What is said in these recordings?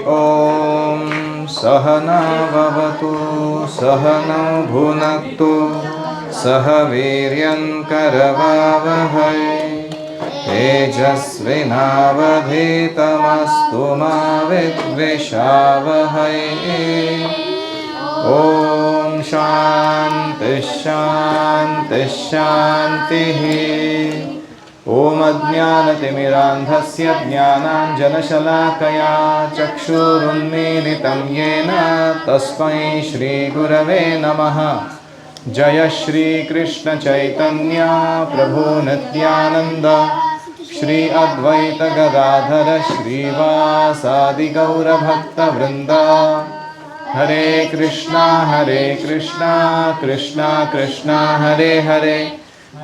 ॐ सहना भवतु सहनौ भुनक्तु सह वीर्यं करवावहै तेजस्विनावधीतमस्तु मा विद्विषावहै। ॐ शान्ति शान्ति शान्तिः। ॐ अज्ञानतिमिरान्धस्य ज्ञानाञ्जनशलाकया चक्षुरुन्मीलितं येन तस्मै श्रीगुरवे नमः। जय श्रीकृष्ण चैतन्य प्रभु नित्यानन्द श्री अद्वैत गदाधर श्रीवासादि गौरभक्तवृन्द। हरे कृष्णा कृष्णा कृष्णा हरे हरे,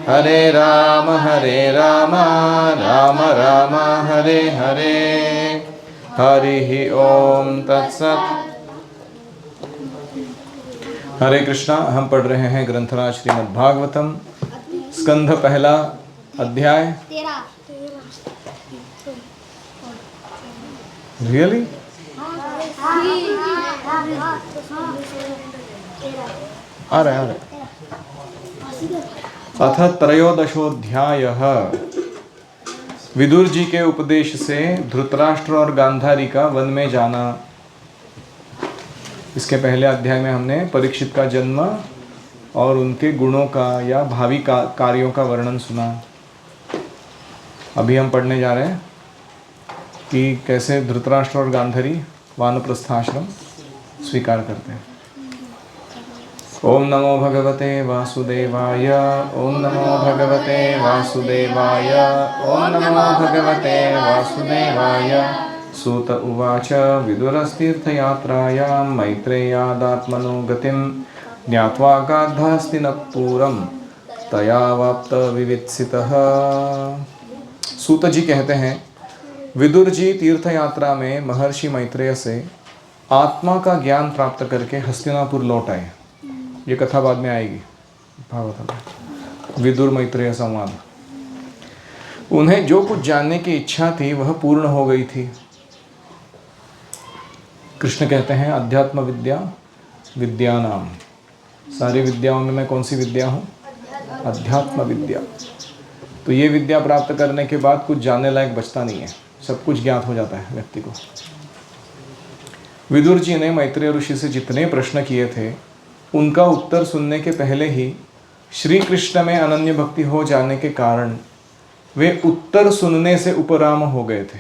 हरे राम राम राम हरे हरे। हरि ओम तत्सत। हरे कृष्णा। हम पढ़ रहे हैं ग्रंथराज श्रीमद् भागवतम, स्कंध पहला, अध्याय 13। रियली? आ रहे अथ त्रयोदशोऽध्यायः। विदुर जी के उपदेश से धृतराष्ट्र और गांधारी का वन में जाना। इसके पहले अध्याय में हमने परीक्षित का जन्म और उनके गुणों का या भावी कार्यों का वर्णन सुना। अभी हम पढ़ने जा रहे हैं कि कैसे धृतराष्ट्र और गांधारी वानप्रस्थ आश्रम स्वीकार करते हैं। ओम नमो भगवते वासुदेवाय, ओम नमो भगवते वासुदेवाय, ओम नमो भगवते वासुदेवाय। सूत उवाच विदुरस्तीर्थयात्रायां मैत्रेयादात्मनो गतिं ज्ञात्वा गार्धास्तिनपुरं तयावाप्त विवित्सितः। सूत जी कहते हैं, विदुर जी तीर्थ यात्रा में महर्षि मैत्रेय से आत्मा का ज्ञान प्राप्त करके हस्तिनापुर लौट आए। ये कथा बाद में आएगी भागवत में, विदुर मैत्रेय संवाद। उन्हें जो कुछ जानने की इच्छा थी वह पूर्ण हो गई थी। कृष्ण कहते हैं, अध्यात्म विद्या विद्या नाम। सारी विद्याओं में मैं कौन सी विद्या हूँ? अध्यात्म विद्या। तो ये विद्या प्राप्त करने के बाद कुछ जानने लायक बचता नहीं है, सब कुछ ज्ञात हो जाता है व्यक्ति को। विदुर जी ने मैत्रेय ऋषि से जितने प्रश्न किए थे उनका उत्तर सुनने के पहले ही श्री कृष्ण में अनन्य भक्ति हो जाने के कारण वे उत्तर सुनने से उपराम हो गए थे।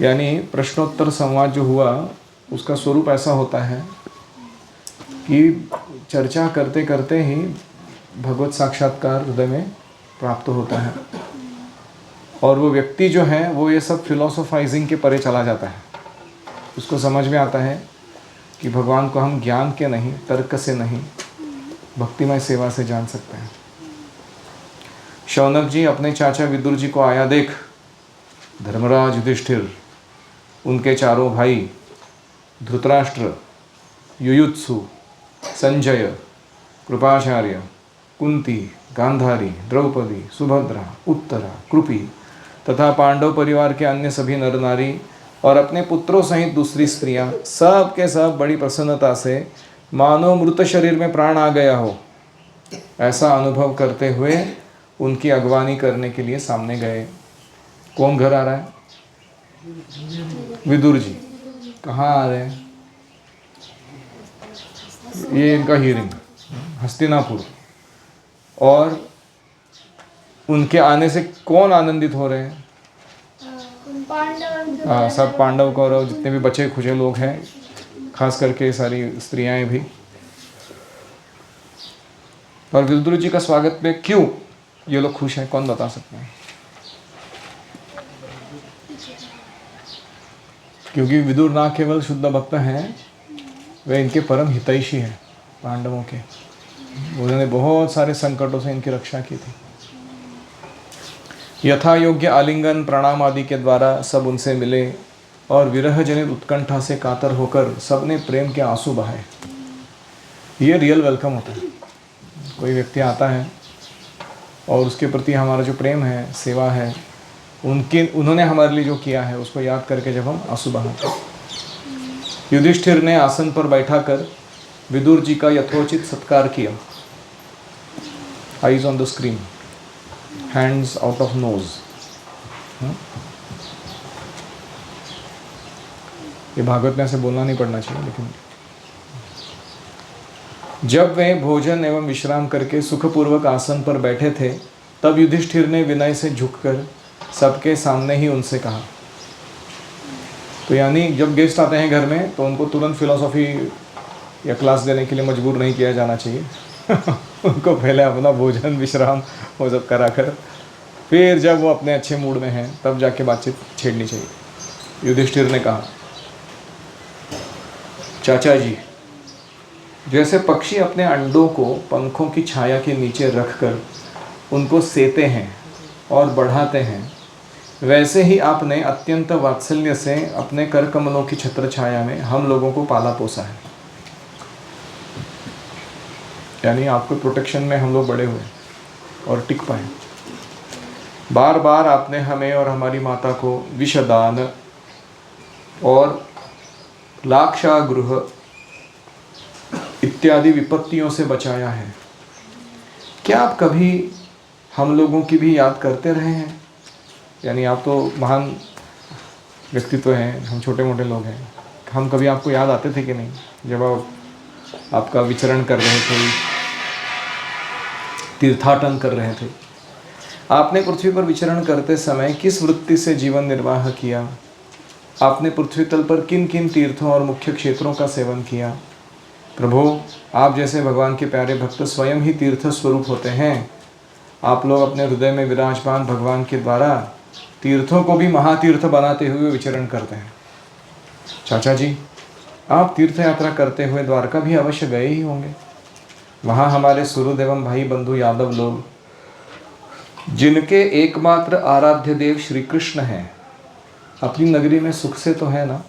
यानी प्रश्नोत्तर संवाद जो हुआ उसका स्वरूप ऐसा होता है कि चर्चा करते करते ही भगवत साक्षात्कार हृदय में प्राप्त होता है और वो व्यक्ति जो है वो ये सब फिलोसोफाइजिंग के परे चला जाता है। उसको समझ में आता है कि भगवान को हम ज्ञान के नहीं, तर्क से नहीं, भक्तिमय सेवा से जान सकते हैं। शौनक जी अपने चाचा विदुर जी को आया देख धर्मराज युधिष्ठिर, उनके चारों भाई धृतराष्ट्र, युयुत्सु, संजय, कृपाचार्य, कुंती, गांधारी, द्रौपदी, सुभद्रा, उत्तरा, कृपी तथा पांडव परिवार के अन्य सभी नर नारी और अपने पुत्रों सहित दूसरी स्त्रियां सब के सब बड़ी प्रसन्नता से मानो मृत शरीर में प्राण आ गया हो ऐसा अनुभव करते हुए उनकी अगवानी करने के लिए सामने गए। कौन घर आ रहा है? विदुर जी। कहाँ आ रहे हैं? ये इनका हियरिंग हस्तिनापुर। और उनके आने से कौन आनंदित हो रहे हैं? सब पांडव कौरव जितने भी बचे खुचे लोग हैं, खास करके सारी स्त्रियां भी। और विदुर जी का स्वागत पे क्यों ये लोग खुश हैं, कौन बता सकते हैं? क्योंकि विदुर ना केवल शुद्ध भक्त हैं, वे इनके परम हितैषी हैं पांडवों के। उन्होंने बहुत सारे संकटों से इनकी रक्षा की थी। यथा योग्य आलिंगन प्रणाम आदि के द्वारा सब उनसे मिले और विरह जनित उत्कंठा से कातर होकर सबने प्रेम के आंसू बहाए। ये रियल वेलकम होता है। कोई व्यक्ति आता है और उसके प्रति हमारा जो प्रेम है, सेवा है, उन्होंने हमारे लिए जो किया है उसको याद करके जब हम आंसू बहाते हैं। युधिष्ठिर ने आसन पर बैठाकर विदुर जी का यथोचित सत्कार किया। Eyes on the screen, hands out of nose. ये भागवत में ऐसे बोलना नहीं पड़ना चाहिए, लेकिन जब वे भोजन एवं विश्राम करके सुखपूर्वक आसन पर बैठे थे, तब युधिष्ठिर ने विनय से झुककर सबके सामने ही उनसे कहा। तो यानी जब गेस्ट आते हैं घर में तो उनको तुरंत फिलॉसफी या क्लास देने के लिए मजबूर नहीं किया जाना चाहिए। उनको पहले अपना भोजन विश्राम वो सब करा कर, फिर जब वो अपने अच्छे मूड में हैं तब जाके बातचीत छेड़नी चाहिए। युधिष्ठिर ने कहा, चाचा जी, जैसे पक्षी अपने अंडों को पंखों की छाया के नीचे रखकर उनको सेते हैं और बढ़ाते हैं, वैसे ही आपने अत्यंत वात्सल्य से अपने कर कमलों की छत्र छाया में हम लोगों को पाला पोसा है। यानी आपके प्रोटेक्शन में हम लोग बड़े हुए और टिक पाए। बार बार आपने हमें और हमारी माता को विषदान और लाक्षागृह इत्यादि विपत्तियों से बचाया है। क्या आप कभी हम लोगों की भी याद करते रहे हैं? यानी आप तो महान व्यक्तित्व हैं, हम छोटे मोटे लोग हैं। हम कभी आपको याद आते थे कि नहीं, जब आप आपका विचरण कर रहे थे, तीर्थाटन कर रहे थे? आपने पृथ्वी पर विचरण करते समय किस वृत्ति से जीवन निर्वाह किया? आपने पृथ्वी तल पर किन किन तीर्थों और मुख्य क्षेत्रों का सेवन किया? प्रभु, आप जैसे भगवान के प्यारे भक्त स्वयं ही तीर्थ स्वरूप होते हैं। आप लोग अपने हृदय में विराजमान भगवान के द्वारा तीर्थों को भी महातीर्थ बनाते हुए विचरण करते हैं। चाचा जी, आप तीर्थ यात्रा करते हुए द्वारका भी अवश्य गए ही होंगे। वहाँ हमारे सुहृद एवं भाई बंधु यादव लोग, जिनके एकमात्र आराध्य देव श्री कृष्ण हैं, अपनी नगरी में सुख से तो है ना?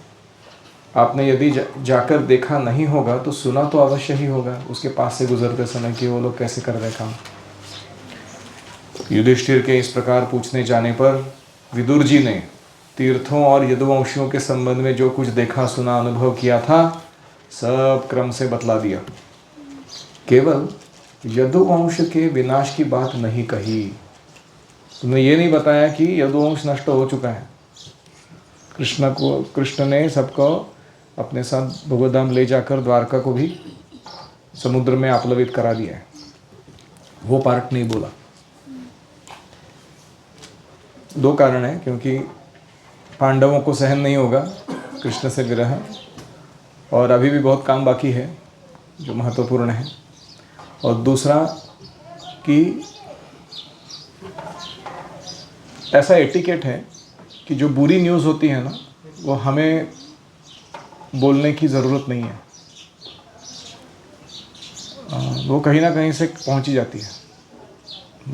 आपने यदि जाकर देखा नहीं होगा तो सुना तो अवश्य ही होगा उसके पास से गुजरते समय कि वो लोग कैसे कर रहे काम। युधिष्ठिर के इस प्रकार पूछने जाने पर विदुर जी ने तीर्थों और यदुवंशियों के संबंध में जो कुछ देखा सुना अनुभव किया था सब क्रम से बतला दिया। केवल यदुवंश के विनाश की बात नहीं कही। तुमने ये नहीं बताया कि यदुवंश नष्ट हो चुका है। कृष्ण ने सबको अपने साथ भगवद्धाम ले जाकर द्वारका को भी समुद्र में आप्लवित करा दिया है। वो पार्ट नहीं बोला। दो कारण है, क्योंकि पांडवों को सहन नहीं होगा कृष्ण से विरह, और अभी भी बहुत काम बाकी है जो महत्वपूर्ण है। और दूसरा कि ऐसा एटिकेट है कि जो बुरी न्यूज़ होती है ना, वो हमें बोलने की ज़रूरत नहीं है, वो कहीं ना कहीं से पहुंच ही जाती है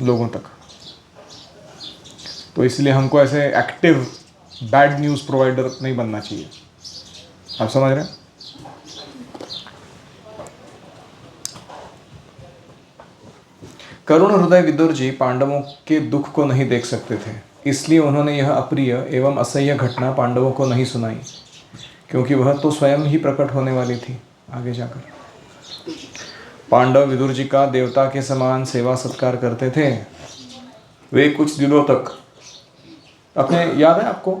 लोगों तक। तो इसलिए हमको ऐसे एक्टिव बैड न्यूज़ प्रोवाइडर नहीं बनना चाहिए। आप समझ रहे हैं? करुण हृदय विदुर जी पांडवों के दुख को नहीं देख सकते थे, इसलिए उन्होंने यह अप्रिय एवं असह्य घटना पांडवों को नहीं सुनाई, क्योंकि वह तो स्वयं ही प्रकट होने वाली थी आगे जाकर। पांडव विदुर जी का देवता के समान सेवा सत्कार करते थे। वे कुछ दिनों तक अपने, याद है आपको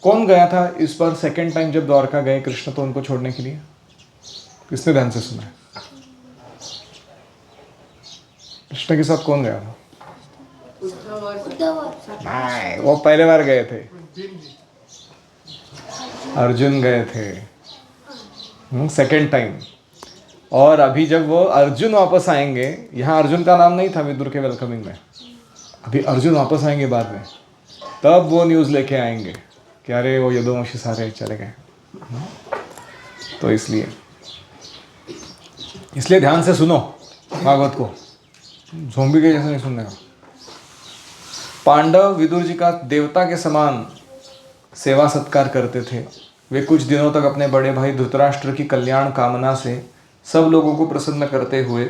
कौन गया था इस बार सेकंड टाइम जब द्वारका गए कृष्ण तो उनको छोड़ने के लिए? किसने ध्यान से सुना है? कृष्ण के साथ कौन गया था? नहीं, वो पहले बार गए थे, अर्जुन गए थे सेकंड टाइम। और अभी जब वो अर्जुन वापस आएंगे, यहाँ अर्जुन का नाम नहीं था विदुर के वेलकमिंग में, अभी अर्जुन वापस आएंगे बाद में, तब वो न्यूज़ लेके आएंगे कि अरे वो यदुवंशी सारे चले गए। तो इसलिए ध्यान से सुनो भागवत को, ज़ोंबी के जैसे नहीं सुनने का। पांडव विदुर जी का देवता के समान सेवा सत्कार करते थे। वे कुछ दिनों तक अपने बड़े भाई धृतराष्ट्र की कल्याण कामना से सब लोगों को प्रसन्न करते हुए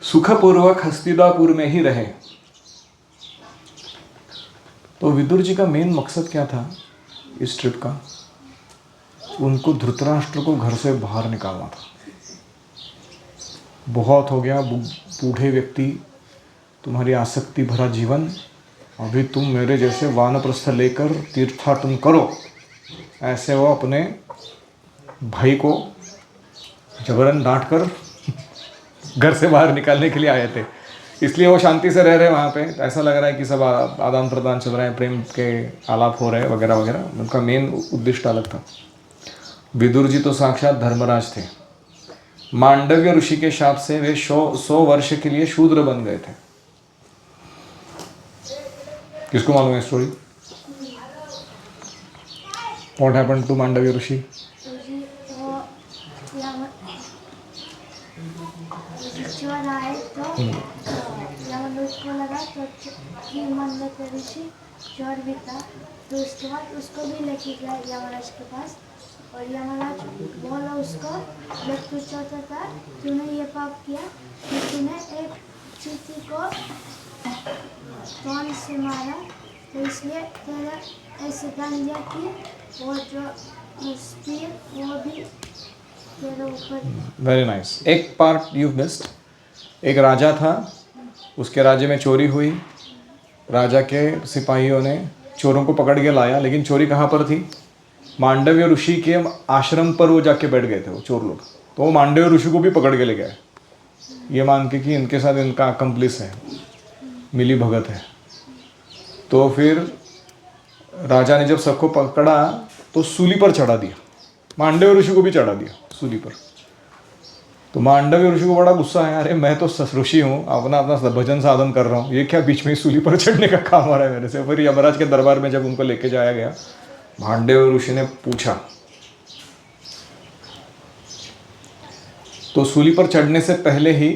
सुखपूर्वक हस्तिनापुर में ही रहे। तो विदुर जी का मेन मकसद क्या था इस ट्रिप का? उनको धृतराष्ट्र को घर से बाहर निकालना था। बहुत हो गया बूढ़े व्यक्ति, तुम्हारी आसक्ति भरा जीवन, अभी तुम मेरे जैसे वानप्रस्थ लेकर तीर्थाटन करो, ऐसे वो अपने भाई को जबरन डांट कर घर से बाहर निकालने के लिए आए थे। इसलिए वो शांति से रह रहे वहाँ पे। ऐसा लग रहा है कि सब आदान प्रदान चल रहे हैं, प्रेम के आलाप हो रहे हैं वगैरह वगैरह। उनका मेन उद्देश्य अलग था। विदुर जी तो साक्षात धर्मराज थे। मांडव्य ऋषि के शाप से वे 100 वर्ष के लिए शूद्र बन गए थे। किसको मालूम है story? What happened to Mandavya Rishi? चोर आए तो यमराज को लगा तो कि मांडव्य ऋषि चोर भी था, तो उसके बाद उसको भी लेके गया यमराज के पास। और यमराज बोला उसको, जब तू चौथा था तूने ये पाप किया कि तूने एक चींटी को कौन से मारा, तो इसलिए तेरा ऐसे दंड दिया कि वो जो स्पीर वो भी तेरे ऊपर। Very nice. एक पार्ट यू मिस्ड। एक राजा था, उसके राज्य में चोरी हुई। राजा के सिपाहियों ने चोरों को पकड़ के लाया, लेकिन चोरी कहाँ पर थी? मांडव्य ऋषि के आश्रम पर वो जाके बैठ गए थे वो चोर लोग। तो वो मांडव्य ऋषि को भी पकड़ के ले गए, ये मान के कि इनके साथ इनका अकम्प्लिस है, मिली भगत है। तो फिर राजा ने जब सबको पकड़ा तो सूली पर चढ़ा दिया, मांडव्य ऋषि को भी चढ़ा दिया सूली पर। तो मांडव्य ऋषि को बड़ा गुस्सा है, अरे मैं तो ऋषि हूँ, अपना अपना भजन साधन कर रहा हूँ, ये क्या बीच में सूली पर चढ़ने का काम हो रहा है मेरे से। फिर यमराज के दरबार में जब उनको लेके जाया गया, मांडव्य ऋषि ने पूछा, तो सूली पर चढ़ने से पहले ही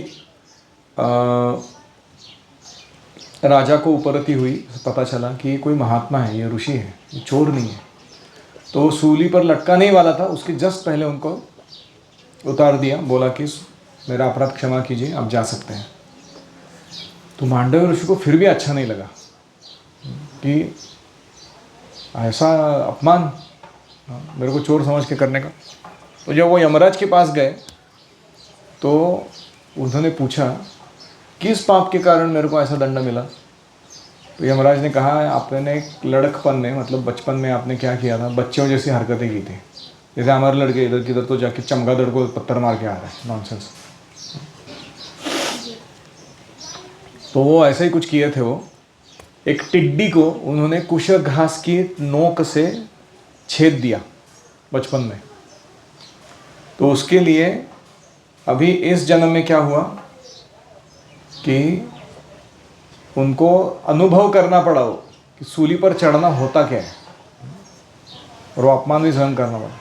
राजा को उपरति हुई, पता चला कि कोई महात्मा है, ये ऋषि है, ये चोर नहीं है। तो सूली पर लटकाने ही वाला था, उसके जस्ट पहले उनको उतार दिया, बोला कि मेरा अपराध क्षमा कीजिए, आप जा सकते हैं। तो मांडव्य ऋषि को फिर भी अच्छा नहीं लगा कि ऐसा अपमान मेरे को चोर समझ के करने का। तो जब वो यमराज के पास गए तो उन्होंने पूछा, किस पाप के कारण मेरे को ऐसा दंड मिला? तो यमराज ने कहा, आपने एक लड़कपन में, मतलब बचपन में आपने क्या किया था, बच्चों जैसी हरकतें की थी। जैसे हमारे लड़के इधर किधर तो जाके चमगादड़ को पत्थर मार के आ रहा है, नॉनसेंस। तो वो ऐसे ही कुछ किए थे। वो एक टिड्डी को उन्होंने कुश घास की नोक से छेद दिया बचपन में। तो उसके लिए अभी इस जन्म में क्या हुआ कि उनको अनुभव करना पड़ा वो कि सूली पर चढ़ना होता क्या है, और वो अपमान भी सहन करना पड़ा।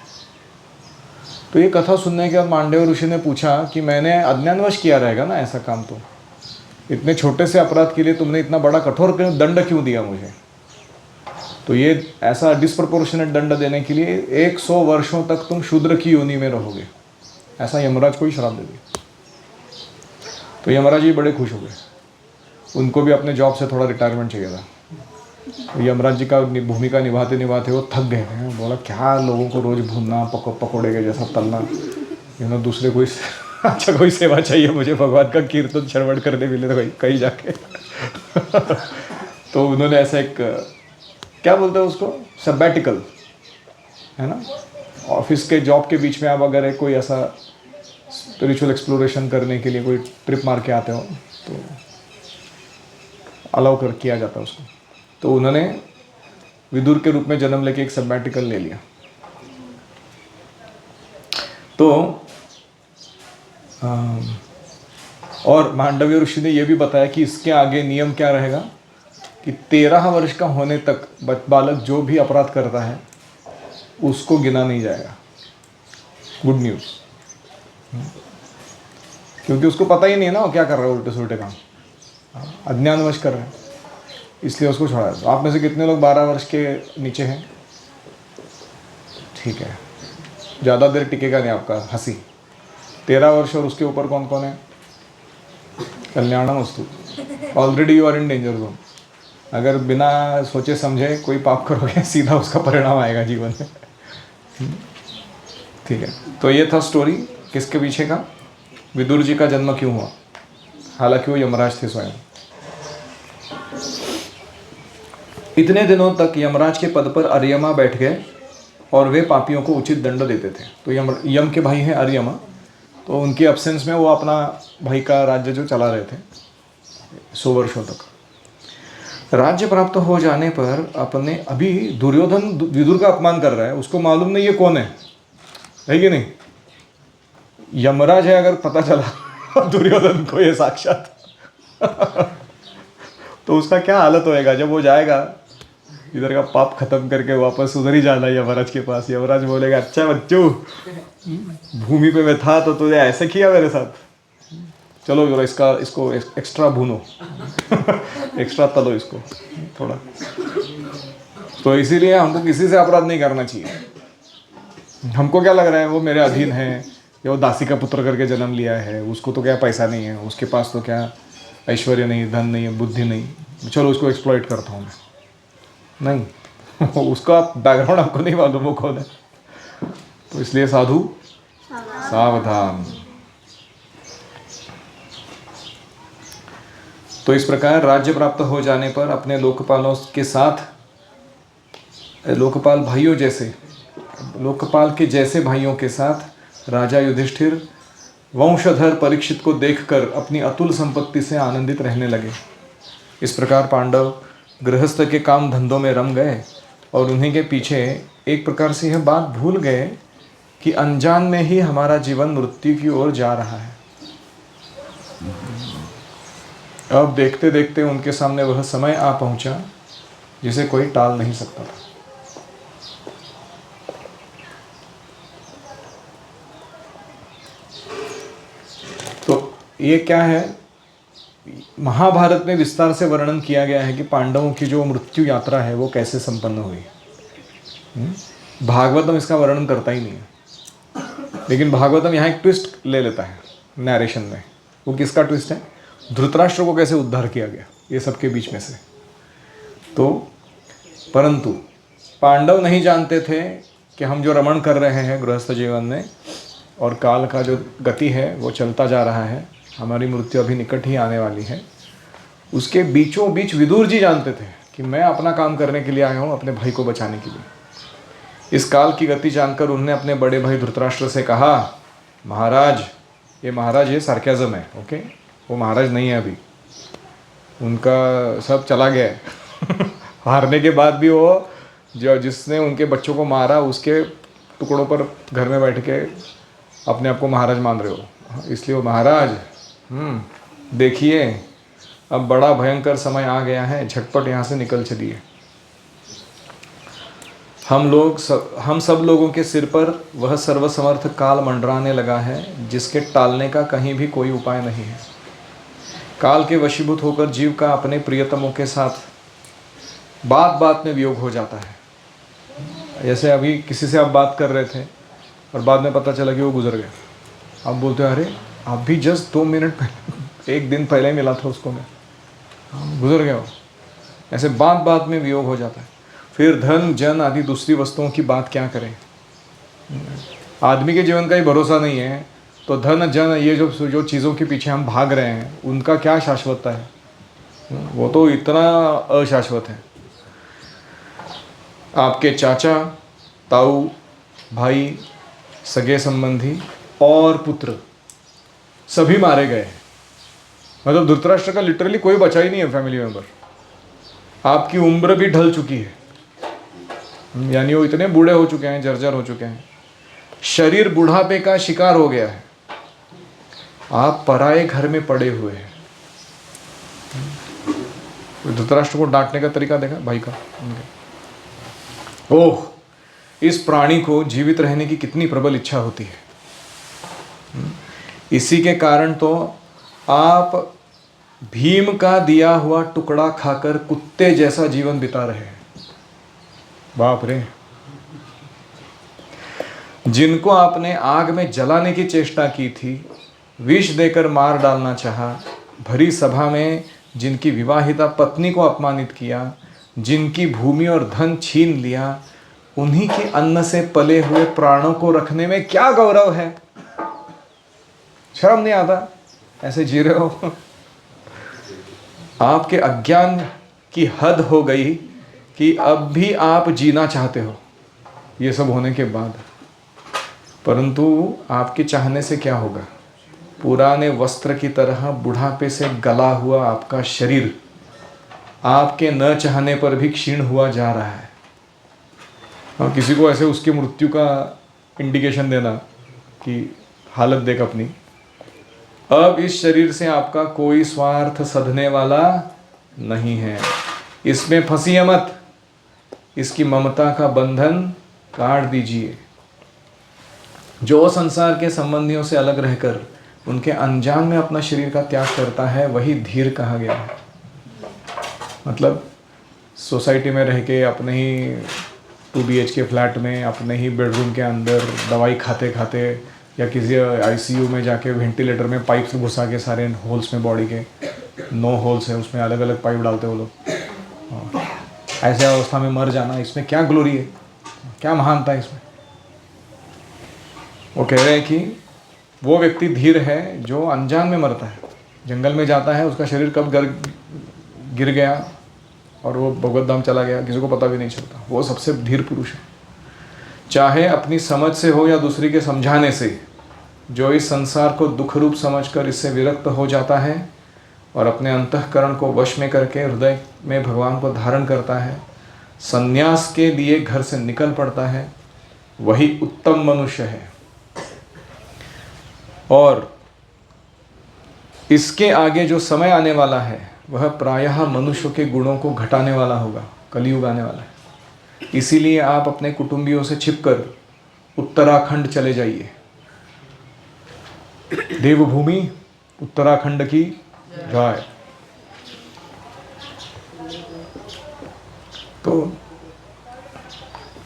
तो ये कथा सुनने के बाद मांडव्य ऋषि ने पूछा कि मैंने अज्ञानवश किया रहेगा ना ऐसा काम, तो इतने छोटे से अपराध के लिए तुमने इतना बड़ा कठोर दंड क्यों दिया मुझे? तो ये ऐसा डिस्प्रपोर्शनेट दंड देने के लिए 100 वर्षों तक तुम शूद्र की योनि में रहोगे, ऐसा यमराज को ही श्राप दे दिया। तो यमराज जी बड़े खुश हो गए, उनको भी अपने जॉब से थोड़ा रिटायरमेंट चाहिए था। तो यमराज जी का भूमिका निभाते निभाते वो थक गए थे। बोला, क्या लोगों को रोज़ भूनना, पकोड़े के जैसा तलना, दूसरे कोई अच्छा कोई सेवा चाहिए मुझे, भगवान का कीर्तन श्रवण करने मिले तो कहीं जाके। तो उन्होंने ऐसा एक, क्या बोलते हैं उसको, सबैटिकल है ना, ऑफिस के जॉब के बीच में आप अगर एक कोई ऐसा स्पिरिचुअल एक्सप्लोरेशन करने के लिए कोई ट्रिप मार के आते हो तो अलाउ कर किया जाता है उसको। तो उन्होंने विदुर के रूप में जन्म लेके एक सबैटिकल ले लिया। तो और मांडव्य ऋषि ने यह भी बताया कि इसके आगे नियम क्या रहेगा कि 13 वर्ष का होने तक बालक जो भी अपराध करता है उसको गिना नहीं जाएगा। गुड न्यूज़, क्योंकि उसको पता ही नहीं है ना वो क्या कर रहा है, उल्टे सुल्टे काम अज्ञानवश कर रहे हैं, इसलिए उसको छोड़ा है। तो आप में से कितने लोग 12 वर्ष के नीचे हैं? ठीक है, ज़्यादा देर टिकेगा नहीं आपका हंसी। 13 वर्ष और उसके ऊपर कौन कौन है? कल्याणमस्तु, already you are in danger zone. अगर बिना सोचे समझे कोई पाप करोगे सीधा उसका परिणाम आएगा जीवन में। ठीक है, तो ये था स्टोरी किसके पीछे का, विदुर जी का जन्म क्यों हुआ। हालांकि वो यमराज थे स्वयं। इतने दिनों तक यमराज के पद पर अर्यमा बैठ गए और वे पापियों को उचित दंड देते थे। तो यम के भाई हैं अर्यमा, तो उनके एब्सेंस में वो अपना भाई का राज्य जो चला रहे थे 100 वर्षों तक। राज्य प्राप्त हो जाने पर अपने, अभी दुर्योधन विदुर का अपमान कर रहा है, उसको मालूम नहीं ये कौन है कि नहीं। यमराज है, अगर पता चला दुर्योधन को ये साक्षात तो उसका क्या हालत होएगा जब वो जाएगा इधर का पाप खत्म करके वापस उधर ही जाना है यमराज के पास। यमराज बोलेगा अच्छा बच्चों, भूमि पे मैं था तो तुझे ऐसे किया मेरे साथ, चलो जरा इसको एक्स्ट्रा भूनो एक्स्ट्रा तलो इसको थोड़ा। तो इसीलिए हमको किसी से अपराध नहीं करना चाहिए। हमको क्या लग रहा है वो मेरे अधीन है, या वो दासी का पुत्र करके जन्म लिया है, उसको तो क्या पैसा नहीं है, उसके पास तो क्या ऐश्वर्य नहीं, धन नहीं है, बुद्धि नहीं, चलो उसको एक्सप्लॉइट करता हूँ मैं। नहीं उसका बैकग्राउंड आपको नहीं मालूम वो कौन है। तो इसलिए साधु सावधान। तो इस प्रकार राज्य प्राप्त हो जाने पर अपने लोकपालों के साथ, लोकपाल भाइयों जैसे, लोकपाल के जैसे भाइयों के साथ राजा युधिष्ठिर वंशधर परीक्षित को देखकर अपनी अतुल संपत्ति से आनंदित रहने लगे। इस प्रकार पांडव गृहस्थ के काम धंधों में रम गए और उन्हीं के पीछे एक प्रकार से यह बात भूल गए कि अनजान में ही हमारा जीवन मृत्यु की ओर जा रहा है। अब देखते देखते उनके सामने वह समय आ पहुंचा जिसे कोई टाल नहीं सकता था। तो ये क्या है, महाभारत में विस्तार से वर्णन किया गया है कि पांडवों की जो मृत्यु यात्रा है वो कैसे संपन्न हुई। भागवतम इसका वर्णन करता ही नहीं है, लेकिन भागवतम यहाँ एक ट्विस्ट ले लेता है नैरेशन में। वो किसका ट्विस्ट है, धृतराष्ट्र को कैसे उद्धार किया गया ये सबके बीच में से। तो परंतु पांडव नहीं जानते थे कि हम जो रमण कर रहे हैं गृहस्थ जीवन में और काल का जो गति है वो चलता जा रहा है, हमारी मृत्यु अभी निकट ही आने वाली है। उसके बीचों बीच विदुर जी जानते थे कि मैं अपना काम करने के लिए आया हूँ, अपने भाई को बचाने के लिए। इस काल की गति जानकर उन्होंने अपने बड़े भाई धृतराष्ट्र से कहा, महाराज, ये महाराज ये सार्केज़म है, ओके, वो महाराज नहीं है अभी, उनका सब चला गया है हारने के बाद भी वो जो जिसने उनके बच्चों को मारा उसके टुकड़ों पर घर में बैठ के अपने आप को महाराज मान रहे हो, इसलिए वो महाराज देखिए अब बड़ा भयंकर समय आ गया है, झटपट यहाँ से निकल चलिए। हम सब लोगों के सिर पर वह सर्वसमर्थ काल मंडराने लगा है जिसके टालने का कहीं भी कोई उपाय नहीं है। काल के वशीभूत होकर जीव का अपने प्रियतमों के साथ बात बात में वियोग हो जाता है। जैसे अभी किसी से आप बात कर रहे थे और बाद में पता चला कि वो गुजर गया, आप बोलते हो अरे अभी जस्ट 2 मिनट पहले, 1 दिन पहले मिला था उसको मैं, गुजर गया वो। ऐसे बात बात में वियोग हो जाता है। फिर धन जन आदि दूसरी वस्तुओं की बात क्या करें, आदमी के जीवन का ही भरोसा नहीं है तो धन जन ये जो चीज़ों के पीछे हम भाग रहे हैं उनका क्या शाश्वतता है, वो तो इतना अशाश्वत है। आपके चाचा, ताऊ, भाई, सगे संबंधी और पुत्र सभी मारे गए। मतलब धृतराष्ट्र का लिटरली कोई बचा ही नहीं है फैमिली मेंबर। आपकी उम्र भी ढल चुकी है, यानी वो इतने बूढ़े हो चुके हैं, जर्जर हो चुके हैं, शरीर बुढ़ापे का शिकार हो गया है, आप पराए घर में पड़े हुए हैं। धृतराष्ट्र को डांटने का तरीका देखा भाई का, ओह इस प्राणी को जीवित रहने की कितनी प्रबल इच्छा होती है। इसी के कारण तो आप भीम का दिया हुआ टुकड़ा खाकर कुत्ते जैसा जीवन बिता रहे हैं। बाप रे, जिनको आपने आग में जलाने की चेष्टा की थी, विष देकर मार डालना चाहा, भरी सभा में जिनकी विवाहिता पत्नी को अपमानित किया, जिनकी भूमि और धन छीन लिया, उन्हीं के अन्न से पले हुए प्राणों को रखने में क्या गौरव है? शर्म नहीं आता? ऐसे जी रहे हो। आपके अज्ञान की हद हो गई कि अब भी आप जीना चाहते हो ये सब होने के बाद, परंतु आपके चाहने से क्या होगा? पुराने वस्त्र की तरह बुढ़ापे से गला हुआ आपका शरीर आपके न चाहने पर भी क्षीण हुआ जा रहा है। और किसी को ऐसे उसकी मृत्यु का इंडिकेशन देना कि हालत देख अपनी, अब इस शरीर से आपका कोई स्वार्थ सधने वाला नहीं है, इसमें फंसिए मत, इसकी ममता का बंधन काट दीजिए। जो संसार के संबंधियों से अलग रहकर उनके अनजान में अपना शरीर का त्याग करता है वही धीर कहा गया है। मतलब सोसाइटी में रह के अपने ही 2 BHK फ्लैट में अपने ही बेडरूम के अंदर दवाई खाते खाते, या किसी ICU में जाके वेंटिलेटर में पाइप्स घुसा के सारे होल्स में, बॉडी के 9 होल्स हैं उसमें अलग अलग पाइप डालते वो लोग, ऐसे अवस्था में मर जाना, इसमें क्या ग्लोरी है, क्या महानता है इसमें? वो कह रहे हैं कि वो व्यक्ति धीर है जो अनजान में मरता है, जंगल में जाता है, उसका शरीर कब गिर गया और वो भगवत धाम चला गया किसी को पता भी नहीं चलता, वो सबसे धीर पुरुष है। चाहे अपनी समझ से हो या दूसरी के समझाने से, जो इस संसार को दुख रूप समझकर इससे विरक्त हो जाता है और अपने अंतःकरण को वश में करके हृदय में भगवान को धारण करता है, संन्यास के लिए घर से निकल पड़ता है, वही उत्तम मनुष्य है। और इसके आगे जो समय आने वाला है वह प्रायः मनुष्य के गुणों को घटाने वाला होगा, कलियुग आने वाला है। इसीलिए आप अपने कुटुंबियों से छिपकर उत्तराखंड चले जाइए। देवभूमि उत्तराखंड की जय। तो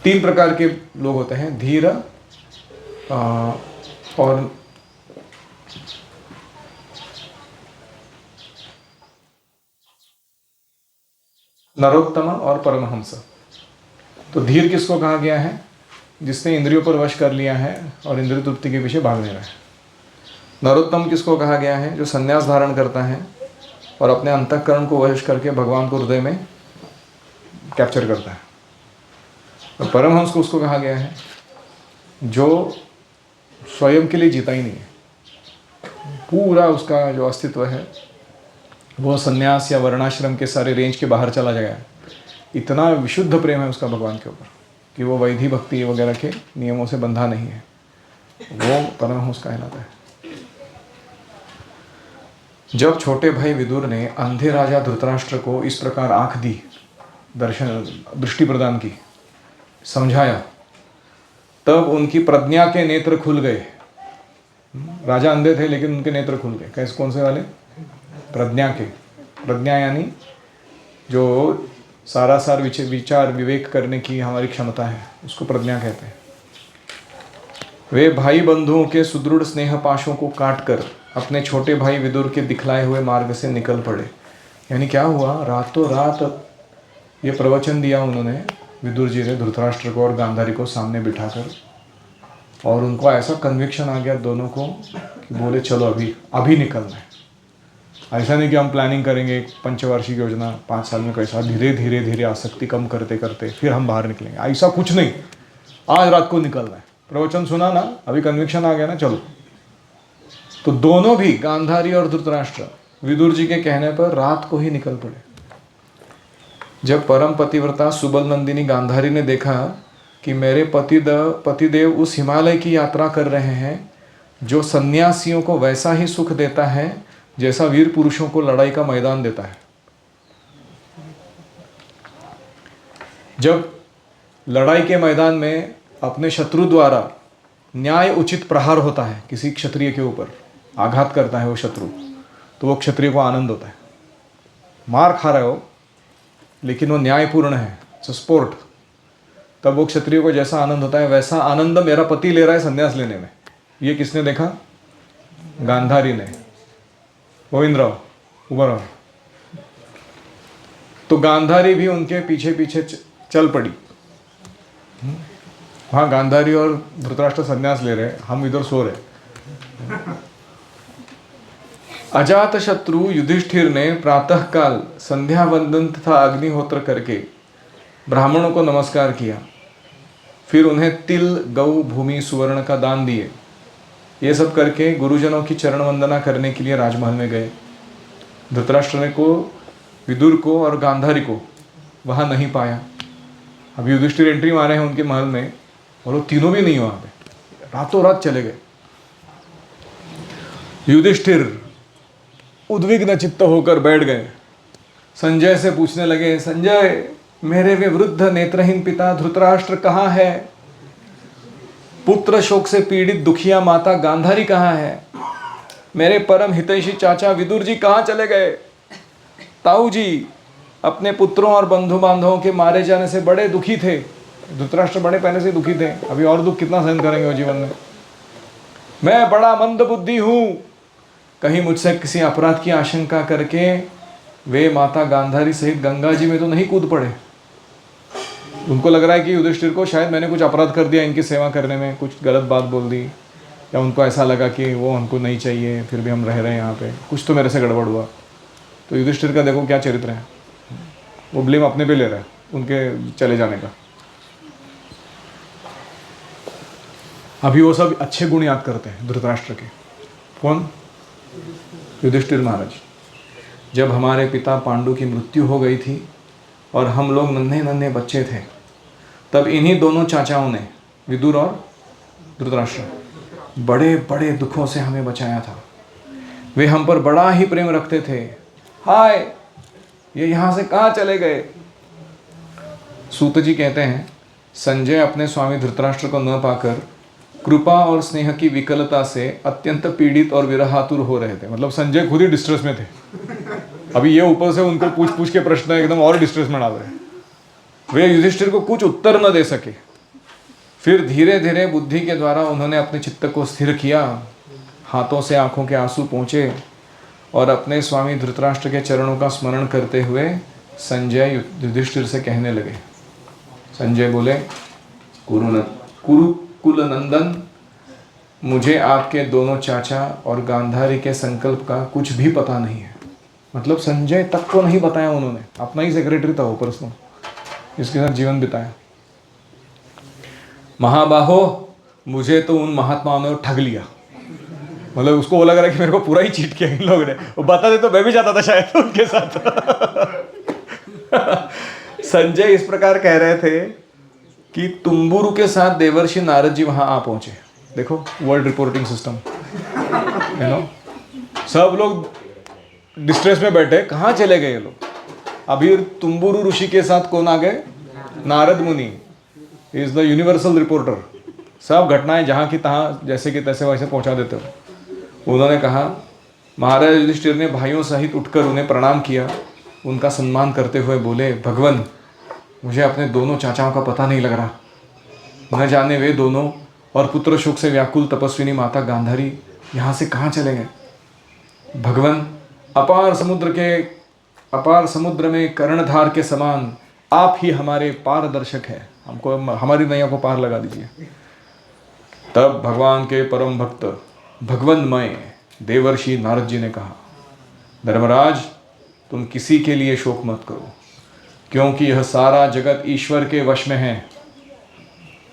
3 प्रकार के लोग होते हैं, धीर और नरोत्तम और परमहंस। तो धीर किसको कहा गया है? जिसने इंद्रियों पर वश कर लिया है और इंद्रिय तृप्ति के पीछे भाग नहीं रहा है। नरोत्तम किसको कहा गया है? जो संन्यास धारण करता है और अपने अंतःकरण को वश करके भगवान को हृदय में कैप्चर करता है। और परमहंस को उसको कहा गया है जो स्वयं के लिए जीता ही नहीं है, पूरा उसका जो अस्तित्व है वो संन्यास या वर्णाश्रम के सारे रेंज के बाहर चला जाएगा। इतना विशुद्ध प्रेम है उसका भगवान के ऊपर कि वो वैधि भक्ति वगैरह के नियमों से बंधा नहीं है, वो परमहंस कहलाता है। जब छोटे भाई विदुर ने अंधे राजा धृतराष्ट्र को इस प्रकार आंख दी, दृष्टि प्रदान की, समझाया, तब उनकी प्रज्ञा के नेत्र खुल गए। राजा अंधे थे लेकिन उनके नेत्र खुल गए। कैसे? कौन से वाले? प्रज्ञा के। प्रज्ञा यानी जो सारा सार विचार विवेक करने की हमारी क्षमता है, उसको प्रज्ञा कहते हैं। वे भाई बंधुओं के सुदृढ़ स्नेह पाशों को काटकर अपने छोटे भाई विदुर के दिखलाए हुए मार्ग से निकल पड़े। यानी क्या हुआ? रातों रात ये प्रवचन दिया उन्होंने, विदुर जी ने धृतराष्ट्र को और गांधारी को सामने बिठाकर, और उनको ऐसा कन्विक्शन आ गया दोनों को कि बोले चलो अभी निकलना है। ऐसा नहीं कि हम प्लानिंग करेंगे पंचवार्षिक योजना 5 साल में कैसा, धीरे धीरे धीरे आसक्ति कम करते करते फिर हम बाहर निकलेंगे, ऐसा कुछ नहीं। आज रात को निकलना है। प्रवचन सुना ना, अभी कन्विक्शन आ गया ना, चलो। तो दोनों भी, गांधारी और धृतराष्ट्र, विदुर जी के कहने पर रात को ही निकल पड़े। जब परम पतिव्रता सुबल नंदिनी गांधारी ने देखा कि मेरे पतिदेव उस हिमालय की यात्रा कर रहे हैं जो सन्यासियों को वैसा ही सुख देता है जैसा वीर पुरुषों को लड़ाई का मैदान देता है। जब लड़ाई के मैदान में अपने शत्रु द्वारा न्याय उचित प्रहार होता है, किसी क्षत्रिय के ऊपर आघात करता है वो शत्रु, तो वो क्षत्रिय को आनंद होता है। मार खा रहे हो लेकिन वो न्यायपूर्ण है, स्पोर्ट, तब वो क्षत्रिय को जैसा आनंद होता है वैसा आनंद मेरा पति ले रहा है संन्यास लेने में। ये किसने देखा? गांधारी ने। गोविंद राव उभा रहो। तो गांधारी भी उनके पीछे पीछे चल पड़ी। वहाँ गांधारी और धृतराष्ट्र संन्यास ले रहे, हम इधर सो रहे। अजात शत्रु युधिष्ठिर ने प्रातःकाल संध्या वंदन तथा अग्निहोत्र करके ब्राह्मणों को नमस्कार किया, फिर उन्हें तिल, गौ, भूमि, सुवर्ण का दान दिए। ये सब करके गुरुजनों की चरण वंदना करने के लिए राजमहल में गए। धृतराष्ट्र ने को, विदुर को और गांधारी को वहाँ नहीं पाया। अभी युधिष्ठिर एंट्री मारे हैं उनके महल में और वो तीनों भी नहीं वहाँ पे, रातों रात चले गए। युधिष्ठिर उद्विग्न चित्त होकर बैठ गए। संजय से पूछने लगे, संजय, मेरे वे वृद्ध नेत्रहीन पिता धृतराष्ट्र कहाँ है? पुत्र शोक से पीड़ित दुखिया माता गांधारी कहाँ है? मेरे परम हितैषी चाचा विदुर जी कहाँ चले गए? ताऊ जी अपने पुत्रों और बंधु बांधवों के मारे जाने से बड़े दुखी थे। धृतराष्ट्र बड़े पहले से दुखी थे, अभी और दुख कितना सहन करेंगे वो जीवन में। मैं बड़ा मंद बुद्धि हूँ, कहीं मुझसे किसी अपराध की आशंका करके वे माता गांधारी सहित गंगा जी में तो नहीं कूद पड़े। उनको लग रहा है कि युधिष्ठिर को शायद मैंने कुछ अपराध कर दिया इनकी सेवा करने में, कुछ गलत बात बोल दी, या उनको ऐसा लगा कि वो हमको नहीं चाहिए फिर भी हम रह रहे हैं यहाँ पे, कुछ तो मेरे से गड़बड़ हुआ। तो युधिष्ठिर का देखो क्या चरित्र है, वो ब्लेम अपने पे ले रहा है उनके चले जाने का। अभी वो सब अच्छे गुण याद करते हैं धृतराष्ट्र के। कौन? युधिष्ठिर महाराज। जब हमारे पिता पांडु की मृत्यु हो गई थी और हम लोग नन्हे नन्हे बच्चे थे, तब इन्हीं दोनों चाचाओं ने, विदुर और धृतराष्ट्र, बड़े बड़े दुखों से हमें बचाया था। वे हम पर बड़ा ही प्रेम रखते थे। हाय, ये यहाँ से कहाँ चले गए? सूत जी कहते हैं, संजय अपने स्वामी धृतराष्ट्र को न पाकर कृपा और स्नेह की विकलता से अत्यंत पीड़ित और विरहातुर हो रहे थे। मतलब संजय खुद ही डिस्ट्रेस में थे। अभी ये ऊपर से उनको पूछ पूछ के प्रश्न एकदम और डिस्ट्रेस में डाल रहे हैं। वे युधिष्ठिर को कुछ उत्तर न दे सके। फिर धीरे धीरे बुद्धि के द्वारा उन्होंने अपने चित्त को स्थिर किया, हाथों से आंखों के आंसू पहुँचे और अपने स्वामी धृतराष्ट्र के चरणों का स्मरण करते हुए संजय युधिष्ठिर से कहने लगे। संजय बोले, कुरुकुल नंदन, मुझे आपके दोनों चाचा और गांधारी के संकल्प का कुछ भी पता नहीं है। मतलब संजय तक को नहीं बताया उन्होंने, अपना ही सेक्रेटरी था वो पर्सनल, जिसके साथ जीवन बिताया। महाबाहो, मुझे तो उन महात्माओं ने ठग लिया। मतलब उसको वो लग रहा है कि मेरे को पूरा ही चीट किया इन लोगों ने, वो बता दे तो मैं भी जाता था शायद उनके साथ। संजय इस प्रकार कह रहे थे कि तुम्बुरु के साथ देवर्षि नारद जी वहां आ पहुंचे। देखो world reporting system, you know, सब लोग डिस्ट्रेस में बैठे, कहाँ चले गए ये लोग? अभी तुम्बुरु ऋषि के साथ कौन आ गए? नारद मुनि इज द यूनिवर्सल रिपोर्टर। सब घटनाएं जहाँ की तहाँ जैसे कि तैसे वैसे पहुँचा देते हो। उन्होंने कहा, महाराज युधिष्ठिर ने भाइयों सहित उठकर उन्हें प्रणाम किया, उनका सम्मान करते हुए बोले, भगवान, मुझे अपने दोनों चाचाओं का पता नहीं लग रहा। न जाने वे दोनों और पुत्र शोक से व्याकुल तपस्विनी माता गांधारी यहाँ से कहाँ चले गए। भगवान, अपार समुद्र में कर्णधार के समान आप ही हमारे पारदर्शक है, हमको हमारी नैया को पार लगा दीजिए। तब भगवान के परम भक्त भगवन्मय देवर्षि नारद जी ने कहा, धर्मराज, तुम किसी के लिए शोक मत करो, क्योंकि यह सारा जगत ईश्वर के वश में है।